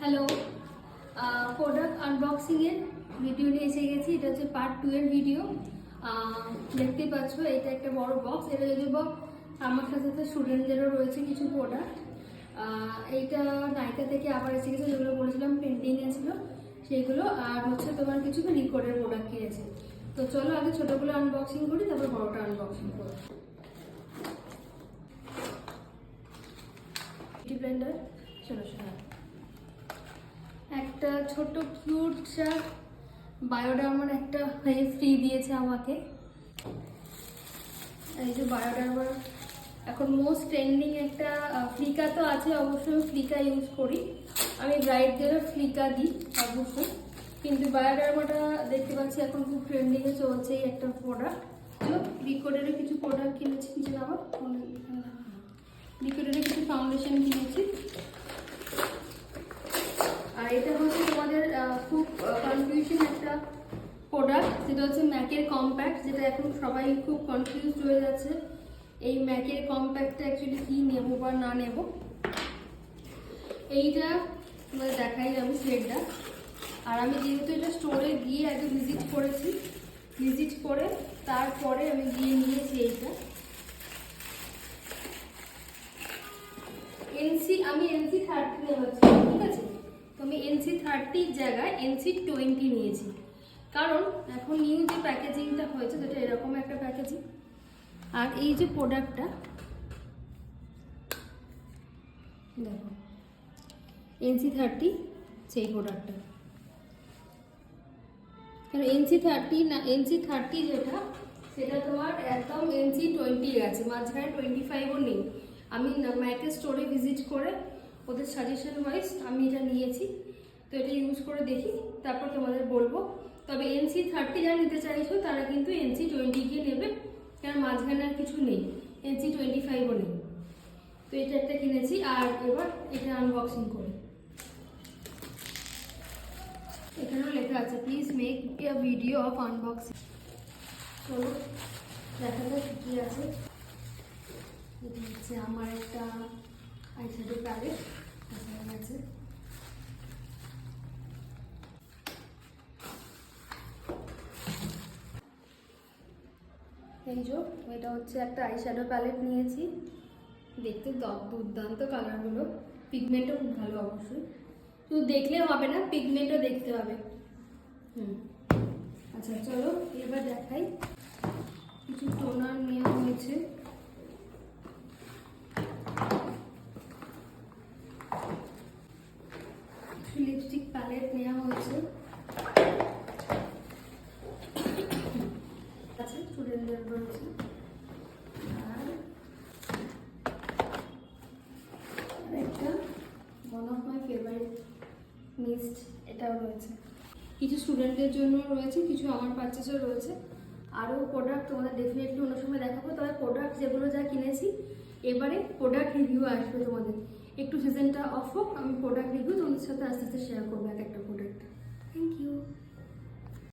Hello, product unboxing এর video নিয়ে এসে গেছি। এটা হচ্ছে পার্ট 2 এর ভিডিও। দেখতেই পাচ্ছ এটা একটা বড় বক্স। এটা যদি আমার সাথে সাথে স্টুডেন্টদেরও রয়েছে কিছু প্রোডাক্ট। এইটা নাইকা থেকে আবার এসে গেছে, যেগুলো বলেছিলাম পেন্টিংয়ে ছিল সেইগুলো, আর হচ্ছে তোমার কিছু রিকর্ডের প্রোডাক্ট কিনেছে। তো চলো আগে ছোটোগুলো আনবক্সিং করি, তারপর বড়টা আনবক্সিং করি। বিউটি ব্লেন্ডার, চলো শোনা একটা ছোট কিউট বায়োডার্মার একটা ফ্রি দিয়েছে আমাকে। এই যে বায়োডার্মার এখন মোস্ট ট্রেন্ডিং একটা ফ্লিকা তো আছে, অবশ্যই ফ্লিকা ইউজ করি আমি, ব্রাইডদের ফ্লিকা দিই অবশ্যই, কিন্তু বায়োডার্মাটা দেখতে পাচ্ছি এখন খুব ট্রেন্ডিংয়ে চলছে এই একটা প্রোডাক্ট। রিকর্ডেরও কিছু প্রোডাক্ট কিনেছি, কিছু আবার রিকর্ডেরও কিছু ফাউন্ডেশন কিনেছি। আর এটা হচ্ছে তোমাদের খুব কনফিউশন একটা প্রোডাক্ট, যেটা হচ্ছে ম্যাকের কম্প্যাক্ট, যেটা এখন সবাই খুব কনফিউজড হয়ে যাচ্ছে এই ম্যাকের কম্প্যাক্টটা অ্যাকচুয়ালি কী নেব বা না নেব। এইটা তোমাদের দেখাই আমি সেটটা। আর আমি যেহেতু এটা স্টোরে গিয়ে আগে ভিজিট করেছি, ভিজিট করে তারপরে আমি গিয়ে নিয়েছি এইটা। আমি NC30 নেওয়াচ্ছি, ঠিক আছে? তো আমি NC30 জায়গায় NC20 নিয়েছি, কারণ এখন নিউ যে প্যাকেজিংটা হয়েছে যেটা এরকম একটা প্যাকেজিং। আর এই যে প্রোডাক্টটা দেখো, NC30 সেই প্রোডাক্টটা, কারণ NC30 না, NC30 যেটা সেটা তোমার একদম NC20 গেছে, মাঝখানে 25ও নেই। আমি ম্যাকের স্টোরে ভিজিট করে ওদের সাজেশন ওয়াইজ আমি এটা নিয়েছি, তো এটা ইউজ করে দেখি তারপর তোমাদের বলবো। তবে NC30 যারা নিতে চাইছো তারা কিন্তু NC20 গিয়ে নেবে, কারণ মাঝখানে আর কিছু নেই, NC25ও নেই। তো এটা একটা কিনেছি। আর এবার এটা আনবক্সিং করি। এখানেও লেখা আছে please make a video of unboxing. চলো দেখা যাক কী আছে। এটা হচ্ছে আমার একটা আইশ্যাডো প্যালেট আছে। এই যে এটা হচ্ছে একটা আইশ্যাডো প্যালেট নিয়েছি, দেখতে দুর্দান্ত কালারগুলো, পিগমেন্টও খুব ভালো অবশ্যই, শুধু দেখলে হবে না, পিগমেন্টও দেখতে হবে। আচ্ছা চলো এবার দেখাই। কিছু টোনার নেওয়া হয়েছে, লিপস্টিক প্যালেট নেওয়া হয়েছে, আছে স্টুডেন্টদের রয়েছে। আর একটা one of my favourite mist, এটাও রয়েছে। কিছু স্টুডেন্টদের জন্য রয়েছে, কিছু আমার পারচেসও রয়েছে। আরও প্রোডাক্ট তোমাদের ডেফিনেটলি অন্য সময় দেখাবো। তবে প্রোডাক্ট যেগুলো যা কিনেছি, এবারে প্রোডাক্ট রিভিউ আসবে তোমাদের। একটু সিজনটা অফ হোক, আমি প্রোডাক্ট রিভিউ তোমাদের সাথে আস্তে আস্তে শেয়ার করবো এক একটা প্রোডাক্ট। Thank you.